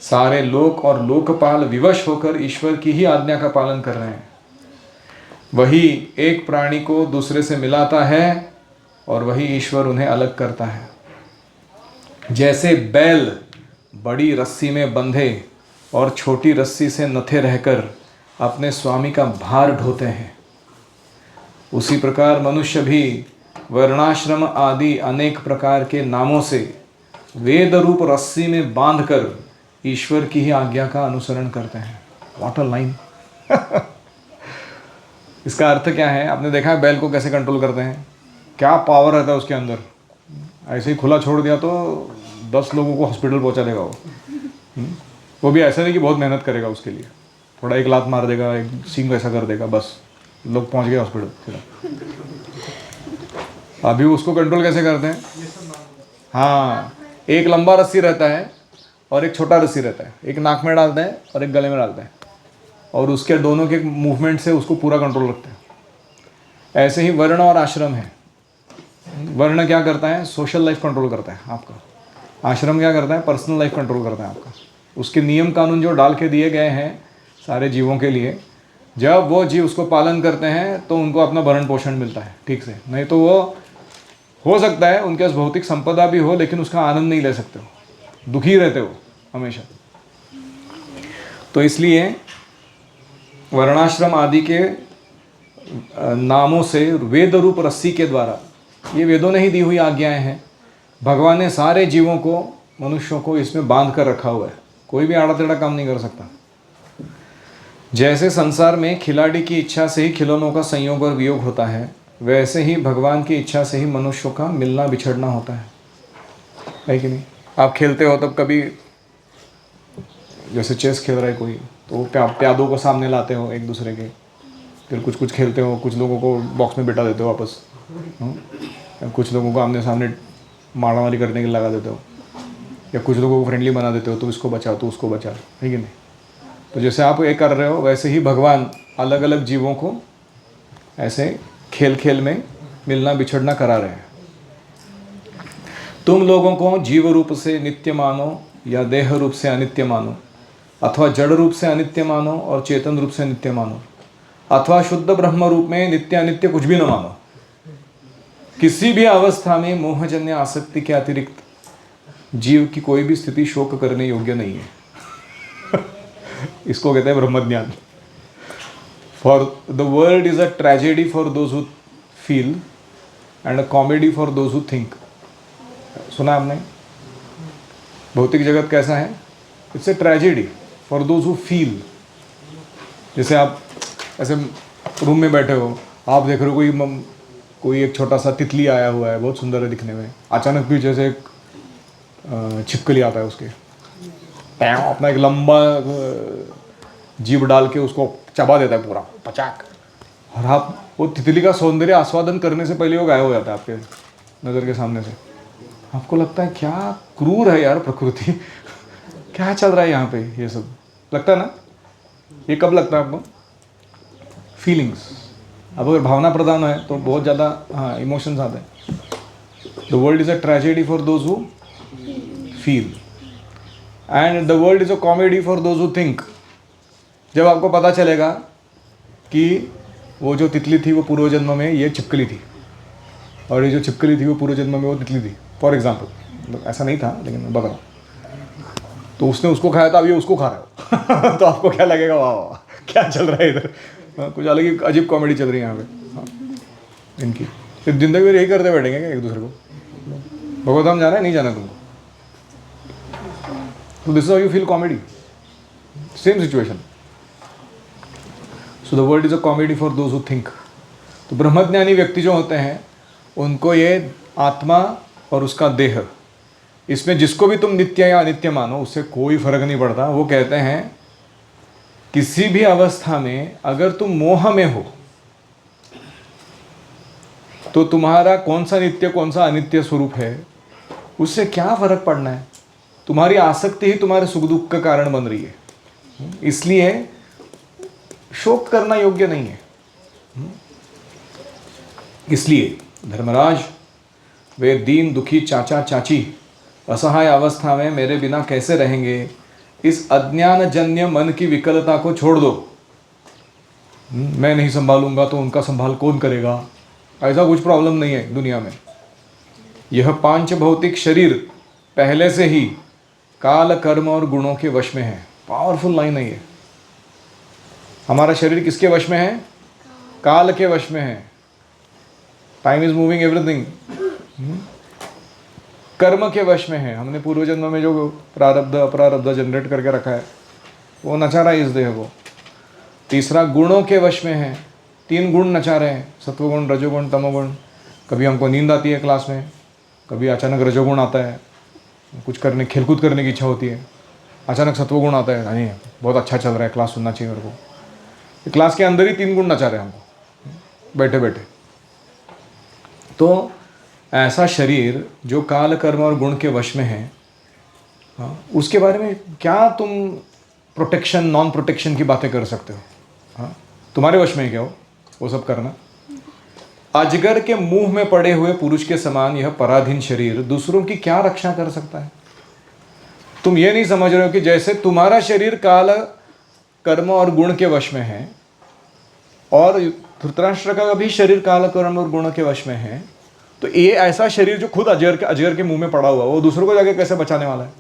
सारे लोक और लोकपाल विवश होकर ईश्वर की ही आज्ञा का पालन कर रहे हैं। वही एक प्राणी को दूसरे से मिलाता है और वही ईश्वर उन्हें अलग करता है। जैसे बैल बड़ी रस्सी में बंधे और छोटी रस्सी से नथे रहकर अपने स्वामी का भार ढोते हैं, उसी प्रकार मनुष्य भी वर्णाश्रम आदि अनेक प्रकार के नामों से वेद रूप रस्सी में बांधकर ईश्वर की ही आज्ञा का अनुसरण करते हैं। What a line. इसका अर्थ क्या है? आपने देखा है बैल को कैसे कंट्रोल करते हैं, क्या पावर रहता है उसके अंदर। ऐसे ही खुला छोड़ दिया तो 10 लोगों को हॉस्पिटल पहुंचा देगा वो भी ऐसा नहीं कि बहुत मेहनत करेगा उसके लिए, थोड़ा एक लात मार देगा, एक सींग ऐसा कर देगा, बस लोग पहुंच गए हॉस्पिटल। अभी उसको कंट्रोल कैसे करते हैं? हाँ, एक लंबा रस्सी रहता है और एक छोटा रस्सी रहता है, एक नाक में डालते हैं और एक गले में डालते हैं, और उसके दोनों के मूवमेंट से उसको पूरा कंट्रोल रखते हैं। ऐसे ही वर्ण और आश्रम है। वर्ण क्या करता है? सोशल लाइफ कंट्रोल करता है आपका। आश्रम क्या करता है? पर्सनल लाइफ कंट्रोल करता है आपका। उसके नियम कानून जो डाल के दिए गए हैं सारे जीवों के लिए, जब वो जीव उसको पालन करते हैं तो उनको अपना भरण पोषण मिलता है ठीक से। नहीं तो वो हो सकता है उनके पास भौतिक संपदा भी हो लेकिन उसका आनंद नहीं ले सकते हो, दुखी रहते हो हमेशा। तो इसलिए वर्णाश्रम आदि के नामों से वेद रूप रस्सी के द्वारा, ये वेदों ने ही दी हुई आज्ञाएं हैं, भगवान ने सारे जीवों को, मनुष्यों को इसमें बांध कर रखा हुआ है। कोई भी आड़ा टेढ़ा काम नहीं कर सकता। जैसे संसार में खिलाड़ी की इच्छा से ही खिलौनों का संयोग और वियोग होता है, वैसे ही भगवान की इच्छा से ही मनुष्यों का मिलना बिछड़ना होता है कि नहीं? आप खेलते हो तब कभी, जैसे चेस खेल रहा है कोई, तो प्यादों को सामने लाते हो एक दूसरे के, फिर कुछ कुछ खेलते हो, कुछ लोगों को बॉक्स में बिठा देते हो वापस, कुछ लोगों को आमने सामने मारामारी करने के लिए लगा देते हो, या कुछ लोगों को फ्रेंडली बना देते हो, तो इसको बचा तो उसको बचा, है कि नहीं? तो जैसे आप ये कर रहे हो वैसे ही भगवान अलग अलग जीवों को ऐसे खेल खेल में मिलना बिछड़ना करा रहे हैं। तुम लोगों को जीव रूप से नित्य मानो या देह रूप से अनित्य मानो, अथवा जड़ रूप से अनित्य मानो और चेतन रूप से नित्य मानो, अथवा शुद्ध ब्रह्म रूप में नित्य अनित्य कुछ भी न मानो, किसी भी अवस्था में मोहजन्य आसक्ति के अतिरिक्त जीव की कोई भी स्थिति शोक करने योग्य नहीं है। इसको कहते हैं ब्रह्मज्ञान। For the world is a tragedy for those who feel and a comedy for those who think. सुना आपने? भौतिक जगत कैसा है? It's a tragedy for those who feel. जैसे आप ऐसे रूम में बैठे हो, आप देख रहे हो कोई एक छोटा सा तितली आया हुआ है, बहुत सुंदर है दिखने में, अचानक पीछे से एक छिपकली आता है, उसके अपना एक लंबा जीभ डाल के उसको चबा देता है पूरा पचाक, और आप वो तितली का सौंदर्य आस्वादन करने से पहले वो गायब हो जाता है आपके नज़र के सामने से। आपको लगता है क्या क्रूर है यार प्रकृति, क्या चल रहा है यहाँ पे, ये सब लगता है ना? ये कब लगता है आपको? फीलिंग्स। अब अगर भावना प्रधान है तो बहुत ज़्यादा हाँ इमोशंस आते हैं। The world is a tragedy for those who feel and the world is a comedy for those who think. जब आपको पता चलेगा कि वो जो तितली थी वो पूर्व जन्म में ये छिपकली थी, और ये जो छिपकली थी वो पूर्व जन्म में वो तितली थी, फॉर एग्जाम्पल, ऐसा नहीं था लेकिन मैं बता रहा हूँ, तो उसने उसको खाया था, अब ये उसको खा रहा है तो आपको क्या लगेगा? वाह वाह क्या चल रहा है इधर, कुछ अलग ही अजीब कॉमेडी चल रही है यहाँ पे। हाँ, इनकी फिर जिंदगी में यही करते बैठेंगे क्या एक दूसरे को? भगवत धाम जाना है, नहीं जाना तुमको? तो this is how you feel comedy, same situation. So the world is a comedy for those who think. तो ब्रह्मज्ञानी व्यक्ति जो होते हैं उनको ये आत्मा और उसका देह, इसमें जिसको भी तुम नित्य या अनित्य मानो उससे कोई फर्क नहीं पड़ता। वो कहते हैं किसी भी अवस्था में अगर तुम मोह में हो तो तुम्हारा कौन सा नित्य कौन सा अनित्य स्वरूप है उससे क्या फर्क पड़ना है? तुम्हारी आसक्ति ही तुम्हारे सुख दुख का कारण बन रही है, इसलिए शोक करना योग्य नहीं है। इसलिए धर्मराज, वे दीन दुखी चाचा चाची असहाय अवस्था में मेरे बिना कैसे रहेंगे? इस अज्ञानजन्य मन की विकलता को छोड़ दो। मैं नहीं संभालूंगा तो उनका संभाल कौन करेगा? ऐसा कुछ प्रॉब्लम नहीं है दुनिया में। यह पांच भौतिक शरीर पहले से ही काल कर्म और गुणों के वश में है। पावरफुल लाइन है ये। हमारा शरीर किसके वश में है? काल के वश में है। Time is moving everything. कर्म के वश में है। हमने पूर्व जन्म में जो प्रारब्ध अप्रारब्ध जनरेट करके रखा है वो नचा रहा है इस देह को। तीसरा गुणों के वश में है। 3 गुण नचा रहे हैं, सत्वगुण रजोगुण तमोगुण। कभी हमको नींद आती है क्लास में, कभी अचानक रजोगुण आता है, कुछ करने खेलकूद करने की इच्छा होती है, अचानक सत्वगुण आता है, नहीं बहुत अच्छा चल रहा है क्लास सुनना चाहिए मेरे को। क्लास के अंदर ही 3 गुण नचा रहे हैं हमको बैठे बैठे। तो ऐसा शरीर जो काल कर्म और गुण के वश में है, हाँ, उसके बारे में क्या तुम प्रोटेक्शन नॉन प्रोटेक्शन की बातें कर सकते हो? हाँ, तुम्हारे वश में है क्या वो सब करना? अजगर के मुंह में पड़े हुए पुरुष के समान यह पराधीन शरीर दूसरों की क्या रक्षा कर सकता है? तुम ये नहीं समझ रहे हो कि जैसे तुम्हारा शरीर काल कर्म और गुण के वश में है और धृतराष्ट्र का भी शरीर काल कर्म और गुण के वश में है, तो ये ऐसा शरीर जो खुद अजगर के मुंह में पड़ा हुआ, वो दूसरों को जाके कैसे बचाने वाला है?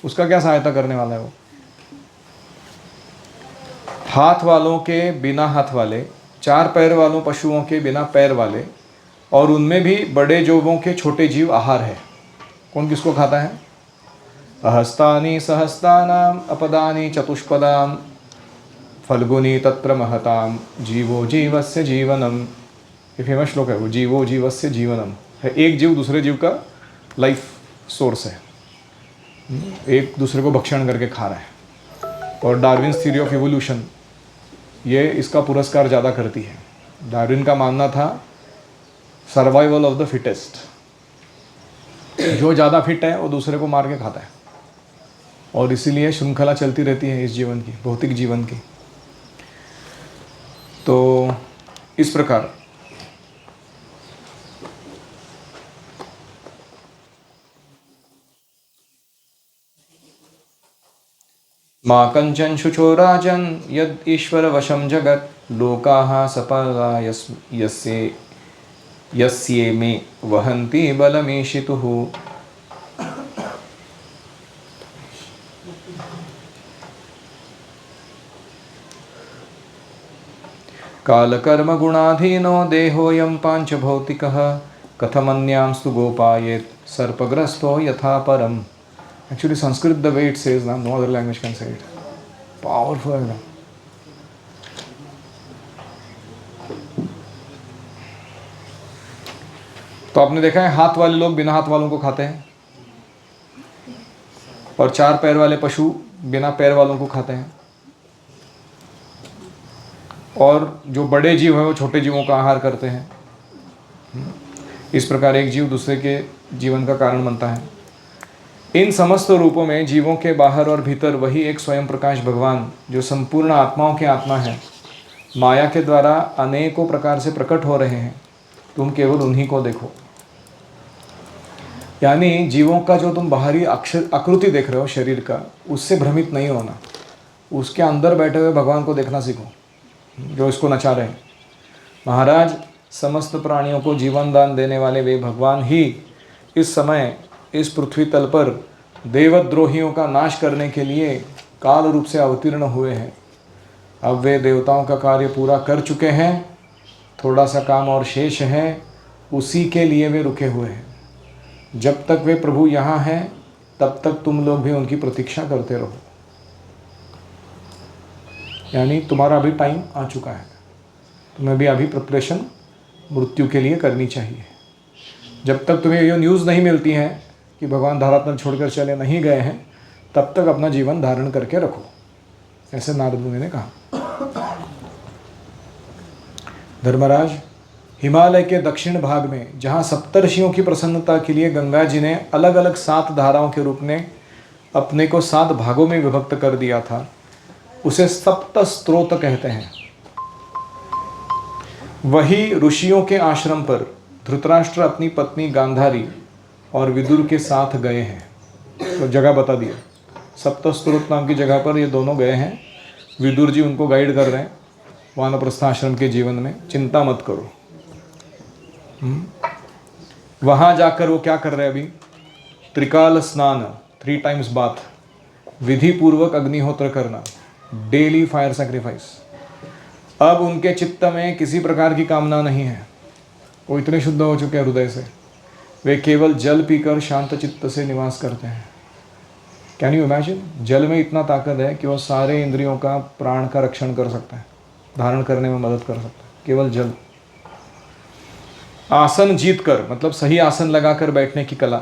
उसका क्या सहायता करने वाला है वो? हाथ वालों के बिना हाथ वाले, चार पैर वालों पशुओं के बिना पैर वाले, और उनमें भी बड़े जीवों के छोटे जीव आहार है। कौन किसको खाता है? अहस्तानि सहस्तानाम अपदानि चतुष्पदाम फल्गुनी तत्र महताम जीवो जीवस्य जीवनम। ये फेमस श्लोक है वो, जीवो जीवस्य जीवनम है। एक जीव दूसरे जीव का लाइफ सोर्स है, एक दूसरे को भक्षण करके खा रहा है। और डार्विन्स थ्योरी ऑफ इवोल्यूशन ये इसका पुरस्कार ज़्यादा करती है। डार्विन का मानना था सर्वाइवल ऑफ द फिटेस्ट, जो ज़्यादा फिट है वो दूसरे को मार के खाता है, और इसीलिए श्रृंखला चलती रहती है इस जीवन की, भौतिक जीवन की। तो इस प्रकार मा कंचन शुचो राजन यद ईश्वर वशम जगत लोकाः सपला यस्ये मे वहन्ति बलमीशितुः। कालकर्म गुणाधीनो देहोऽयं पांचभौतिकः कथमन्यांस्तु गोपायेत सर्पग्रस्तो यथा परम। Actually, Sanskrit, the way it says, no other language can say it. Powerful. तो आपने देखा है हाथ वाले लोग बिना हाथ वालों को खाते हैं, और चार पैर वाले पशु बिना पैर वालों को खाते हैं, और जो बड़े जीव हैं वो छोटे जीवों का आहार करते हैं। इस प्रकार एक जीव दूसरे के जीवन का कारण बनता है। इन समस्त रूपों में जीवों के बाहर और भीतर वही एक स्वयं प्रकाश भगवान, जो संपूर्ण आत्माओं के आत्मा है, माया के द्वारा अनेकों प्रकार से प्रकट हो रहे हैं। तुम केवल उन्हीं को देखो। यानी जीवों का जो तुम बाहरी आकृति देख रहे हो शरीर का, उससे भ्रमित नहीं होना। उसके अंदर बैठे हुए भगवान को देखना सीखो, जो इसको नचा रहे हैं। महाराज, समस्त प्राणियों को जीवन दान देने वाले वे भगवान ही इस समय इस पृथ्वी तल पर देवद्रोहियों का नाश करने के लिए काल रूप से अवतीर्ण हुए हैं। अब वे देवताओं का कार्य पूरा कर चुके हैं, थोड़ा सा काम और शेष है, उसी के लिए वे रुके हुए हैं। जब तक वे प्रभु यहाँ हैं तब तक तुम लोग भी उनकी प्रतीक्षा करते रहो। यानी तुम्हारा अभी टाइम आ चुका है, तुम्हें भी अभी प्रिपरेशन मृत्यु के लिए करनी चाहिए। जब तक तुम्हें ये न्यूज़ नहीं मिलती है कि भगवान धरातल छोड़कर चले नहीं गए हैं, तब तक अपना जीवन धारण करके रखो, ऐसे नारद मुनि ने कहा। धर्मराज, हिमालय के दक्षिण भाग में जहाँ सप्तर्षियों की प्रसन्नता के लिए गंगा जी ने अलग अलग 7 धाराओं के रूप में अपने को 7 भागों में विभक्त कर दिया था, उसे सप्त स्त्रोत कहते हैं। वही ऋषियों के आश्रम पर धृतराष्ट्र अपनी पत्नी गांधारी और विदुर के साथ गए हैं। तो जगह बता दिया, सप्त स्त्रोत नाम की जगह पर ये दोनों गए हैं। विदुर जी उनको गाइड कर रहे हैं वानप्रस्थ आश्रम के जीवन में, चिंता मत करो। वहाँ जाकर वो क्या कर रहे हैं अभी? त्रिकाल स्नान, 3 टाइम्स बाथ, विधि पूर्वक अग्निहोत्र करना, डेली फायर सैक्रिफाइस। अब उनके चित्त में किसी प्रकार की कामना नहीं है, वो इतने शुद्ध हो चुके हैं हृदय से, वे केवल जल पीकर शांत चित्त से निवास करते हैं। Can you imagine? जल में इतना ताकत है कि वो सारे इंद्रियों का, प्राण का रक्षण कर सकता है, धारण करने में मदद कर सकता है, केवल जल। आसन जीत कर, मतलब सही आसन लगाकर बैठने की कला,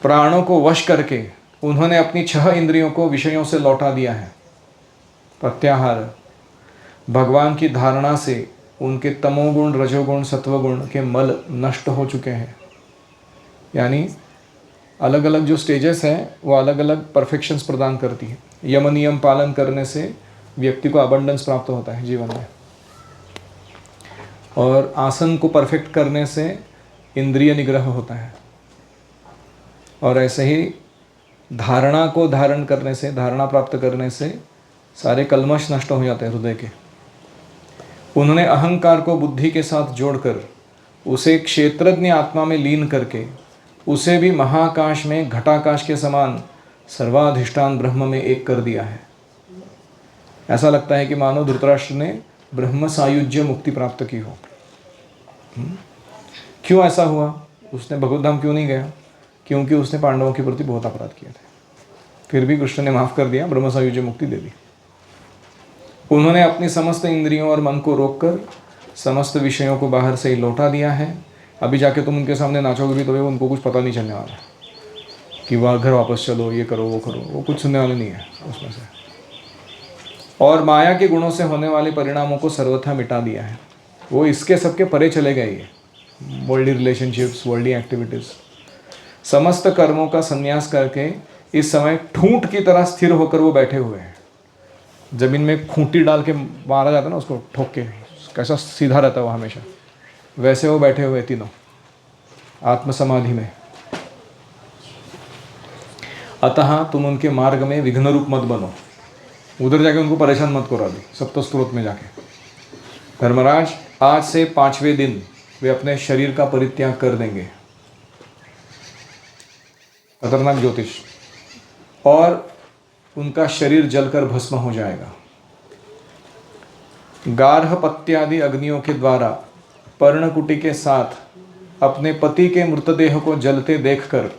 प्राणों को वश करके उन्होंने अपनी 6 इंद्रियों को विषयों से लौटा दिया है। प्रत्याहार, भगवान की धारणा से उनके तमोगुण, रजोगुण, सत्वगुण के मल नष्ट हो चुके हैं। यानी अलग अलग जो स्टेजेस हैं वो अलग अलग परफेक्शंस प्रदान करती हैं। यम नियम पालन करने से व्यक्ति को अबंडेंस प्राप्त होता है जीवन में, और आसन को परफेक्ट करने से इंद्रिय निग्रह होता है, और ऐसे ही धारणा को धारण करने से, धारणा प्राप्त करने से सारे कल्मश नष्ट हो जाते हैं हृदय के। उन्होंने अहंकार को बुद्धि के साथ जोड़कर उसे क्षेत्रज्ञ आत्मा में लीन करके उसे भी महाकाश में घटाकाश के समान सर्वाधिष्ठान ब्रह्म में एक कर दिया है। ऐसा लगता है कि मानो धृतराष्ट्र ने ब्रह्म सायुज्य मुक्ति प्राप्त की हो। क्यों ऐसा हुआ? उसने भगवत धाम क्यों नहीं गया? क्योंकि उसने पांडवों के प्रति बहुत अपराध किए थे। फिर भी कृष्ण ने माफ कर दिया, ब्रह्म सायुज्य मुक्ति दे दी। उन्होंने अपनी समस्त इंद्रियों और मन को रोककर समस्त विषयों को बाहर से ही लौटा दिया है। अभी जाके तुम उनके सामने नाचोगे भी तो भी उनको कुछ पता नहीं चलने वाला कि वह घर वापस चलो, ये करो, वो करो, वो कुछ सुनने वाले नहीं है उसमें से। और माया के गुणों से होने वाले परिणामों को सर्वथा मिटा दिया है। वो इसके सबके परे चले गए। ये वर्ल्डी रिलेशनशिप्स, वर्ल्डी एक्टिविटीज़, समस्त कर्मों का संन्यास करके इस समय ठूंठ की तरह स्थिर होकर वो बैठे हुए हैं। जमीन में खूंटी डाल के मारा जाता है ना उसको, ठोक के, कैसा सीधा रहता है वो हमेशा, वैसे वो बैठे हुए तीनों आत्म समाधि में। अतः तुम उनके मार्ग में विघ्न रूप मत बनो। उधर जाके उनको परेशान मत करो। अभी सप्त स्त्रोत में जाके, धर्मराज आज से 5वें दिन वे अपने शरीर का परित्याग कर देंगे, खतरनाक ज्योतिष, और उनका शरीर जलकर भस्म हो जाएगा। गार्हपत्यादि अग्नियों के द्वारा पर्णकुटी के साथ अपने पति के मृतदेह को जलते देखकर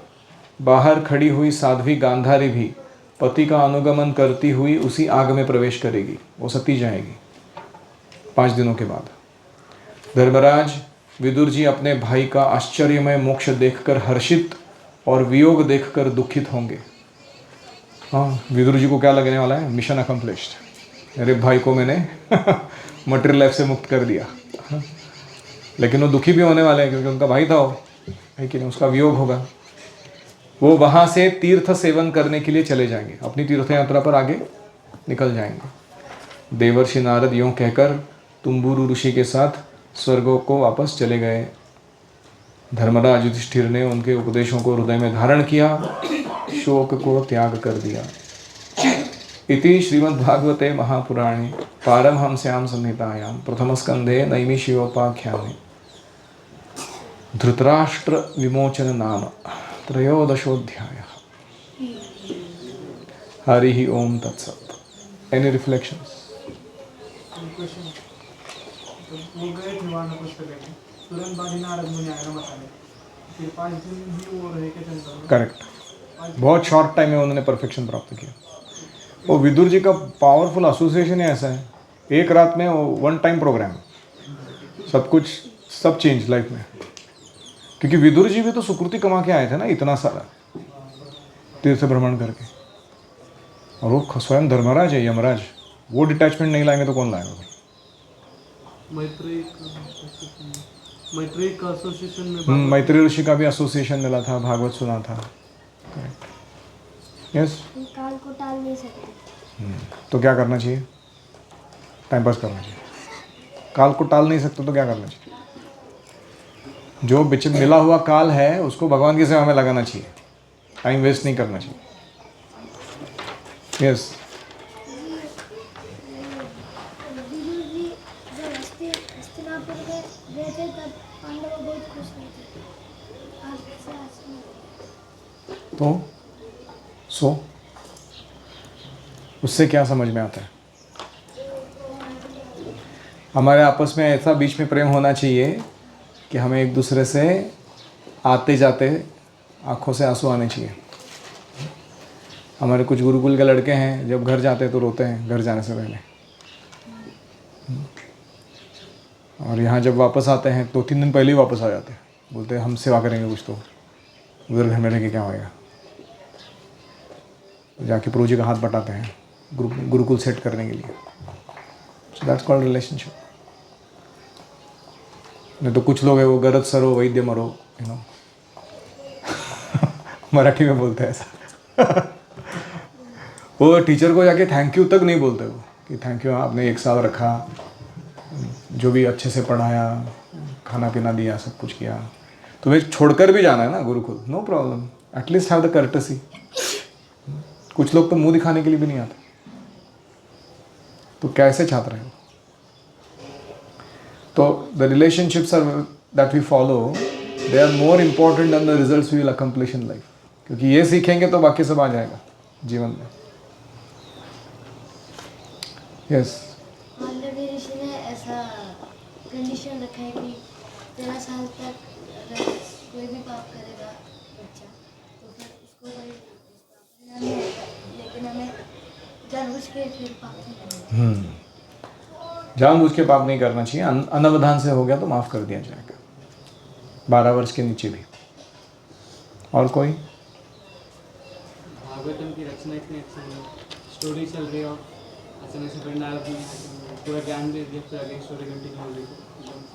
बाहर खड़ी हुई साध्वी गांधारी भी पति का अनुगमन करती हुई उसी आग में प्रवेश करेगी। वो सती जाएगी 5 दिनों के बाद। धर्मराज विदुर जी अपने भाई का आश्चर्यमय मोक्ष देखकर हर्षित और वियोग देखकर दुखित होंगे। हाँ, विदुर जी को क्या लगने वाला है? मिशन अकम्प्लिश्ड, मेरे भाई को मैंने मटेरियल लाइफ से मुक्त कर दिया। लेकिन वो दुखी भी होने वाले हैं क्योंकि उनका भाई था वो, है कि नहीं? उसका वियोग होगा। वो वहाँ से तीर्थ सेवन करने के लिए चले जाएंगे, अपनी तीर्थ यात्रा पर आगे निकल जाएंगे। देवर्षि नारद यूँ कहकर तुम्बुरु ऋषि के साथ स्वर्गों को वापस चले गए। धर्मराज युधिष्ठिर ने उनके उपदेशों को हृदय में धारण किया, शोक को त्याग कर दिया। इति श्रीमद्भागवते महापुराणे पारमहंस्यां संहितायां प्रथमस्कंधे नैमिषिकोपाख्याने धृतराष्ट्र विमोचन नाम 13ोऽध्यायः। हरि ओम तत्सत्। Any reflections? वो गए थे वहाँ कुछ लेके, तुरंत बाद ही नारद मुनि आए नमक आने, फिर 5 दिन भी वो रहे के चंद्र। करेक्ट, बहुत शॉर्ट टाइम में उन्होंने परफेक्शन प्राप्त किया। वो विदुर जी का पावरफुल एसोसिएशन ही ऐसा है, एक रात में वन टाइम प्रोग्राम, सब कुछ, सब चेंज लाइफ में। क्योंकि विदुर जी भी तो सुकृति कमा के आए थे ना, इतना सारा तीर्थ भ्रमण करके, और वो स्वयं धर्मराज है, यमराज। वो डिटैचमेंट नहीं लाएंगे तो कौन लाएगा? मैत्रेय का एसोसिएशन में मैत्रेय ऋषि का भी एसोसिएशन मिला था, भागवत सुना था। Correct, yes. काल को टाल नहीं सकते। तो क्या करना चाहिए? टाइम पास करना चाहिए। काल को टाल नहीं सकते तो क्या करना चाहिए? जो मिला हुआ काल है उसको भगवान की सेवा में लगाना चाहिए, टाइम वेस्ट नहीं करना चाहिए। यस। हस्तिनापुर में गए थे तब पांडव बहुत खुश हुए थे। तो उससे क्या समझ में आता है? हमारे आपस में ऐसा बीच में प्रेम होना चाहिए कि हमें एक दूसरे से आते जाते आंखों से आंसू आने चाहिए। हमारे कुछ गुरुकुल के लड़के हैं, जब घर जाते हैं तो रोते हैं घर जाने से पहले, और यहाँ जब वापस आते हैं 2-3 दिन पहले ही वापस आ जाते हैं, बोलते हैं हम सेवा करेंगे कुछ, तो उधर घर में रह के क्या होएगा। जाके प्रभु जी का हाथ बटाते हैं गुरुकुल सेट करने के लिए। So that's called relationship. नहीं तो कुछ लोग हैं वो गरज सरो वैद्य मरो, यू नो। मराठी में बोलते हैं ऐसा। वो टीचर को जाके थैंक यू तक नहीं बोलते वो, कि थैंक यू आपने 1 साल रखा, जो भी अच्छे से पढ़ाया, खाना पीना दिया, सब कुछ किया, तुम्हें छोड़कर भी जाना है ना Gurukul, no problem, at least have the courtesy. कुछ लोग तो मुंह दिखाने के लिए भी नहीं आते, तो कैसे छात्र हैं? तो the relationships are that we follow, they are more important than the results we will accomplish in life, क्योंकि ये सीखेंगे तो बाकी सब आ जाएगा जीवन में। यस, मांडवी ऋषि ने ऐसा कंडीशन रखा है कि 13 साल तक अगर कोई भी पाप करेगा बच्चा तो फिर उसको कोई परिणाम नहीं आएगा, लेकिन हमें जानबूझ के फिर पाप नहीं करना। जानबूझ के पाप नहीं करना चाहिए, अनवधान से हो गया तो माफ़ कर दिया जाएगा, 12 वर्ष के नीचे भी। और कोई? भागवतम की रचना इतनी अच्छी है, स्टोरी चल रही है और अचानक से नारद जी ने पूरा ज्ञान दे दिया, फिर आगे स्टोरी कंटिन्यू हो रही है,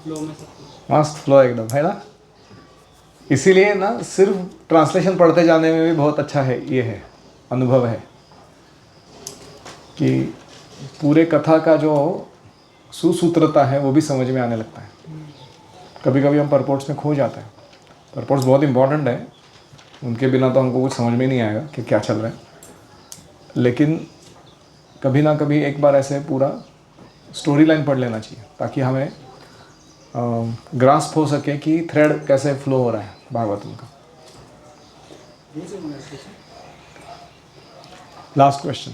फ्लो में सब कुछ मस्त फ्लो एकदम है ना। इसीलिए ना सिर्फ ट्रांसलेशन पढ़ते जाने में भी बहुत अच्छा है, ये है अनुभव है कि पूरे कथा का जो सुसूत्रता है वो भी समझ में आने लगता है। कभी कभी हम परपोर्ट्स में खो जाते हैं, परपोर्ट्स बहुत इंपॉर्टेंट है, उनके बिना तो हमको कुछ समझ में नहीं आएगा कि क्या चल रहा है, लेकिन कभी ना कभी एक बार ऐसे पूरा स्टोरी लाइन पढ़ लेना चाहिए ताकि हमें ग्रास्प हो सके कि थ्रेड कैसे फ्लो हो रहा है भागवतम का। Last question.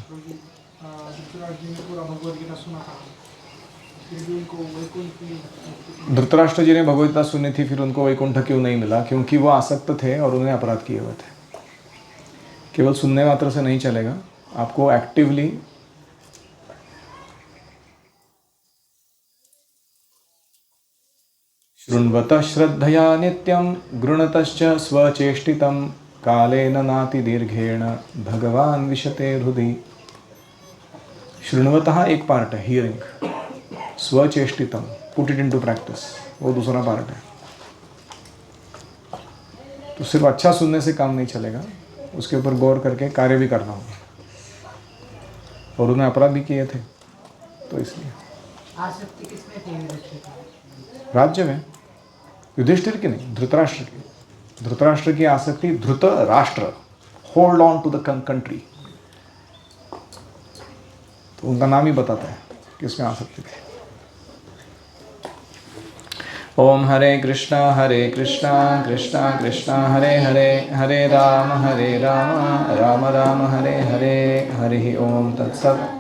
धृतराष्ट्र जी ने पूरा भगवद गीता सुना था, फिर भी उनको वैकुंठ की धृतराष्ट्र जी ने भगवद्गीता सुनी थी, फिर उनको वैकुंठ क्यों नहीं मिला? क्योंकि वो आसक्त थे और उन्हें अपराध किए हुए थे। केवल सुनने मात्र से नहीं चलेगा, आपको एक्टिवली शृण्वतः श्रद्धया नित्यं गृणतश्च स्वचेष्टितं कालेन नातिदीर्घेण भगवान विशते हृदि। शृण्वतः एक पार्ट है, हियरिंग, स्वचेष्टितम, पुट इट इनटू प्रैक्टिस, वो दूसरा पार्ट है। तो सिर्फ अच्छा सुनने से काम नहीं चलेगा, उसके ऊपर गौर करके कार्य भी करना होगा। और उन्हें अपराध भी किए थे, तो इसलिए आसक्ति किसमें थी? राज्य में युधिष्ठिर की नहीं, धृतराष्ट्र की। धृतराष्ट्र की आसक्ति, Dhritarashtra, hold on to the country, तो उनका नाम ही बताता है कि उसमें आसक्ति थी। ओम हरे कृष्णा कृष्णा कृष्णा हरे हरे, हरे राम राम राम हरे हरे, हरि ओम तत्सत्।